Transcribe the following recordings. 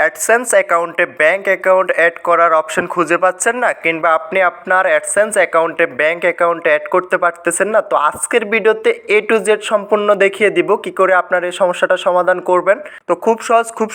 AdSense অ্যাকাউন্টে bank account add করার option খুঁজে পাচ্ছেন না, কিংবা আপনি আপনার অ্যাডসেন্স অ্যাকাউন্টে ব্যাংক অ্যাকাউন্ট অ্যাড করতে পারতেছেন না, তো আজকের ভিডিওতে A to Z সম্পূর্ণ দেখিয়ে দিব কি করে আপনার এই সমস্যাটা সমাধান করবেন। তো খুব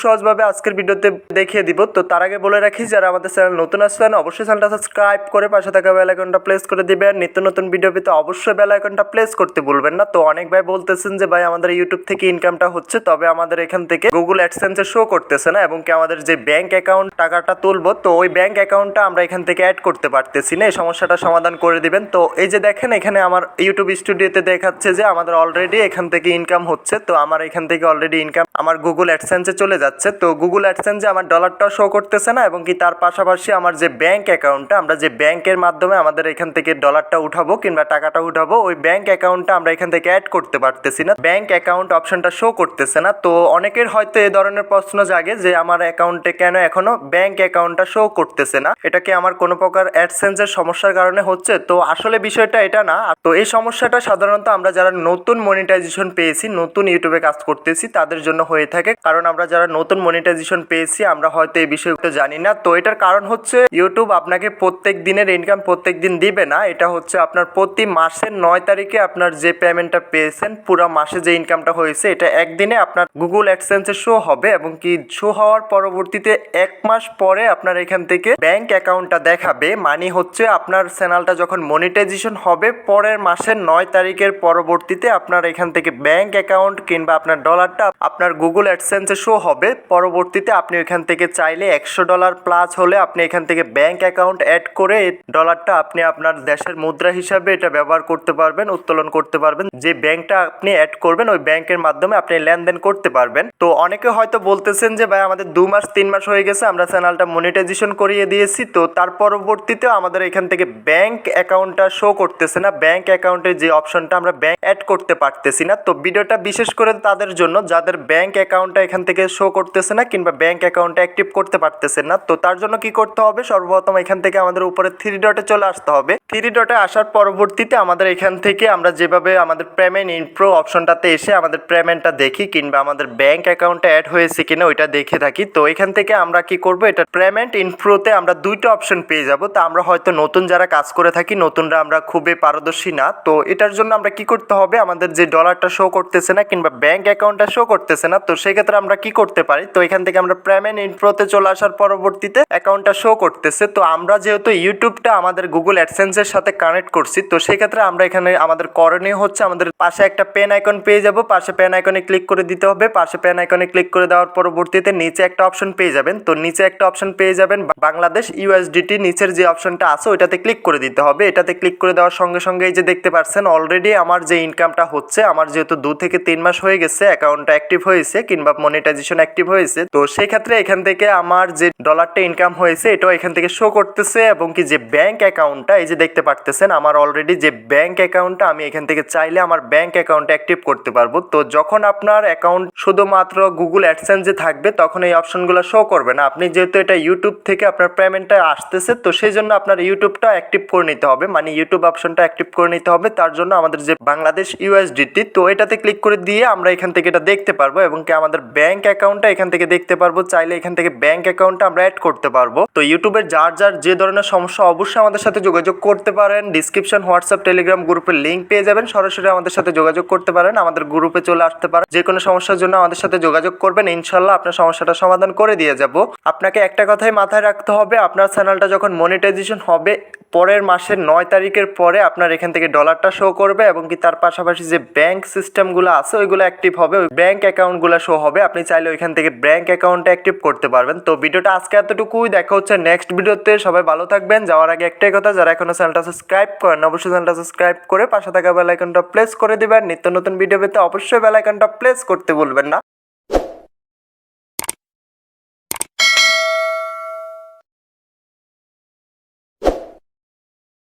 সহজভাবে আজকের ভিডিওতে দেখিয়ে দিব। তো তার আগে বলে রাখি, যারা আমাদের চ্যানেল নতুন আসছেন অবশ্যই চ্যানেলটা সাবস্ক্রাইব করে পাশে থাকা বেল আইকনটা প্রেস করে দিবেন। নিত্য নতুন ভিডিও পেতে অবশ্যই বেল আইকনটা প্রেস করতে ভুলবেন না। তো অনেক ভাই বলতেছেন যে ভাই আমাদের ইউটিউব থেকে ইনকামটা হচ্ছে, তবে আমাদের এখান থেকে গুগল অ্যাডসেন্সে শো করতেছে না, এবং কি আমাদের যে ব্যাংক অ্যাকাউন্ট টাকাটা তুলবো তো ওই ব্যাংক অ্যাকাউন্টটা আমরা এখান থেকে অ্যাড করতে পারতেছি না। এই সমস্যাটা সমাধান করে দিবেন। তো এই যে দেখেন, এখানে আমার ইউটিউব স্টুডিওতে দেখাচ্ছে যে আমাদের অলরেডি এখান থেকে ইনকাম হচ্ছে। তো আমার এখান থেকে অলরেডি ইনকাম আমার গুগল অ্যাডসেন্সে চলে যাচ্ছে। তো গুগল অ্যাডসেন্সে আমার ডলারটাও শো করতেছে না, এবং কি তার পাশাপাশি আমার যে ব্যাংক অ্যাকাউন্টটা আমরা যে ব্যাংকের মাধ্যমে আমাদের এখান থেকে ডলারটা উঠাবো কিংবা টাকাটা উঠাবো ওই ব্যাংক অ্যাকাউন্টটা আমরা এখান থেকে অ্যাড করতে পারতেছি না। ব্যাংক অ্যাকাউন্ট অপশনটা শো করতেছে না। তো অনেকের হয়তো এই ধরনের প্রশ্ন জাগে যে আমার অ্যাকাউন্টে কেন এখনো ব্যাংক অ্যাকাউন্টটা শো করতেছে না, এটা কি আমার কোনো প্রকার অ্যাডসেন্সের সমস্যার কারণে হচ্ছে? তো আসলে বিষয়টা এটা না। তো এই সমস্যাটা সাধারণত আমরা যারা নতুন মনিটাইজেশন পেয়েছি, নতুন ইউটিউবে কাজ করতেছি তাদের জন্য হয়ে থাকে। কারণ আমরা যারা নতুন মনিটাইজেশন পেয়েছি আমরা হয়তো এই বিষয়টা জানি না। তো এটার কারণ হচ্ছে ইউটিউব আপনাকে প্রত্যেক দিনের ইনকাম প্রত্যেক দিন দিবে না। এটা হচ্ছে আপনার প্রতি মাসের 9 তারিখে আপনার যে পেমেন্টটা পেয়েছেন, পুরো মাসে যে ইনকামটা হয়েছে এটা একদিনে আপনার গুগল অ্যাডসেন্সে শো হবে, এবং কি শো হওয়ার পরবর্তীতে 1 মাস পরে আপনার এখান থেকে ব্যাংক অ্যাকাউন্টটা দেখাবে। মানে হচ্ছে আপনার চ্যানেলটা যখন মনিটাইজেশন হবে পরের মাসের 9 তারিখের পরবর্তীতে আপনার এখান থেকে ব্যাংক অ্যাকাউন্ট কিংবা আপনার ডলারটা আপনার গুগল অ্যাডসেন্সে শো হবে। পরবর্তীতে আপনি এখান থেকে চাইলে $100 প্লাস হলে আপনি এখান থেকে ব্যাংক অ্যাকাউন্ট অ্যাড করে এই ডলারটা আপনি আপনার দেশের মুদ্রা হিসাবে এটা ব্যবহার করতে পারবেন, উত্তোলন করতে পারবেন। যে ব্যাংকটা আপনি অ্যাড করবেন ওই ব্যাংকের মাধ্যমে আপনি লেনদেন করতে পারবেন। তো অনেকে হয়তো বলতেছেন যে ভাই আমাদের 2 মাস 3 মাস হয়ে গেছে, আমরা চ্যানেলটা মনিটাইজেশন করিয়ে দিয়েছি, তো তার পরবর্তীতে আমাদের এখান থেকে ব্যাংক অ্যাকাউন্টটা শো করতেছে না, ব্যাংক অ্যাকাউন্টের যে অপশনটা আমরা ব্যাংক অ্যাড করতে পারতেছি না। তো ভিডিওটা বিশেষ করে তাদের জন্য যাদের ব্যাংক অ্যাকাউন্টটা এখান থেকে শো করতেছে না কিংবা ব্যাংক অ্যাকাউন্টটা অ্যাক্টিভ করতে পারতেছেন না। তো তার জন্য কি করতে হবে, সর্বপ্রথম এখান থেকে আমাদের উপরে 3 ডটে চলে আসতে হবে। 3 ডটে আসার পরবর্তীতে আমাদের এখান থেকে আমরা যেভাবে আমাদের পেমেন্ট ইনফো অপশনটাতে এসে আমাদের পেমেন্টটা দেখি কিংবা আমাদের ব্যাংক অ্যাকাউন্টে অ্যাড হয়েছে কিনা ওইটা দেখে থাকি। তো এখান থেকে আমরা কি করব, এটা পেমেন্ট ইনফোতে আমরা 2টা অপশন পেয়ে যাব। তো আমরা হয়তো নতুন যারা কাজ করে থাকি, নতুনরা আমরা খুবই পারদর্শী না। তো এটার জন্য আমরা কি করতে হবে, আমাদের যে ডলারটা শো করতেছে না কিংবা ব্যাংক অ্যাকাউন্টটা শো করতেছে না, তো সেক্ষেত্রে আমরা কি করতে পারি, তো এখান থেকে আমরা পেমেন্ট ইনফোতে চলে আসার পরবর্তীতে অ্যাকাউন্টটা শো করতেছে। তো আমরা যেহেতু ইউটিউবটা আমাদের গুগল অ্যাডসেন্সের সাথে কানেক্ট করছি, তো সেক্ষেত্রে আমরা এখানে আমাদের করণীয় হচ্ছে আমাদের পাশে একটা পেন আইকন পেয়ে যাব, পাশে পেন আইকনে ক্লিক করে দিতে হবে। পাশে পেন আইকনে ক্লিক করে দেওয়ার পরবর্তীতে নিচে একটা অপশন পেয়ে যাবেন। তো নিচে একটা অপশন পেয়ে যাবেন বাংলাদেশ USDT, নিচের যে অপশনটা আছে ওইটাতে ক্লিক করে দিতে হবে। এটাতে ক্লিক করে দেওয়ার সঙ্গে সঙ্গে এই যে দেখতে পাচ্ছেন অলরেডি আমার যে ইনকামটা হচ্ছে, আমার যেহেতু 2 থেকে 3 মাস হয়ে গেছে অ্যাকাউন্টটা অ্যাক্টিভ হয়েছে কিংবা মনিটাইজেশন অ্যাক্টিভ হয়েছে, তো সেই ক্ষেত্রে এখান থেকে আমার যে ডলারটা ইনকাম হয়েছে এটাও এখান থেকে শো করতেছে, এবং কি যে ব্যাংক অ্যাকাউন্টটা এই যে দেখতে পারতেছেন আমার অলরেডি যে ব্যাংক অ্যাকাউন্টটা আমি এখান থেকে চাইলে আমার ব্যাংক অ্যাকাউন্ট অ্যাক্টিভ করতে পারবো। তো যখন আপনার অ্যাকাউন্ট শুধুমাত্র গুগল অ্যাডসেন্সে থাকবে তখন এই অপশনগুলো শো করবে না। আপনি যেহেতু এটা ইউটিউব থেকে আপনার পেমেন্টটা আসতেছে, তো সেই জন্য আপনার ইউটিউবটা অ্যাক্টিভ করে নিতে হবে, মানে ইউটিউব অপশনটা অ্যাক্টিভ করে নিতে হবে। তার জন্য আমাদের যে বাংলাদেশ USDT, তো এটাতে ক্লিক করে দিয়ে আমরা এখান থেকে এটা দেখতে পারবো, এবং কি আমাদের ব্যাংক অ্যাকাউন্টটা এখান থেকে দেখতে পারবো। চাইলে এখান থেকে ব্যাংক অ্যাকাউন্টটা আমরা অ্যাড করতে পারবো। তো ইউটিউবের যার যে ধরনের সমস্যা অবশ্যই আমাদের সাথে যোগাযোগ করতে পারেন। ডিসক্রিপশন হোয়াটসঅ্যাপ টেলিগ্রাম গ্রুপের লিঙ্ক পেয়ে যাবেন, সরাসরি আমাদের সাথে যোগাযোগ করতে পারেন, আমাদের গ্রুপে চলে আসতে পারেন। যে কোনো সমস্যার জন্য আমাদের সাথে যোগাযোগ করবেন, ইনশাল্লাহ আপনার সমস্যাটা সমাধান করে দিয়ে যাব। আপনাকে একটা কথাই মাথায় রাখতে হবে, আপনার চ্যানেলটা যখন মনিটাইজেশন হবে পরের মাসের 9 তারিখের পরে আপনার এখান থেকে ডলারটা শো করবে, এবং কি তার পাশাপাশি যে ব্যাংক সিস্টেমগুলো আছে ওইগুলো অ্যাক্টিভ হবে, ওই ব্যাংক অ্যাকাউন্টগুলো শো হবে। আপনি চাইলে ওইখান থেকে ব্যাংক অ্যাকাউন্টটা অ্যাক্টিভ করতে পারবেন। তো ভিডিওটা আজকে এতটুকুই, দেখা হচ্ছে নেক্সট ভিডিওতে। সবাই ভালো থাকবেন। যাওয়ার আগে একটাই কথা, যারা এখনো চ্যানেলটা সাবস্ক্রাইব করেন অবশ্যই চ্যানেলটা সাবস্ক্রাইব করে পাশে থাকা বেল আইকনটা প্রেস করে দিবেন। নিত্য নতুন ভিডিও পেতে অবশ্যই বেল আইকনটা প্রেস করতে ভুলবেন না।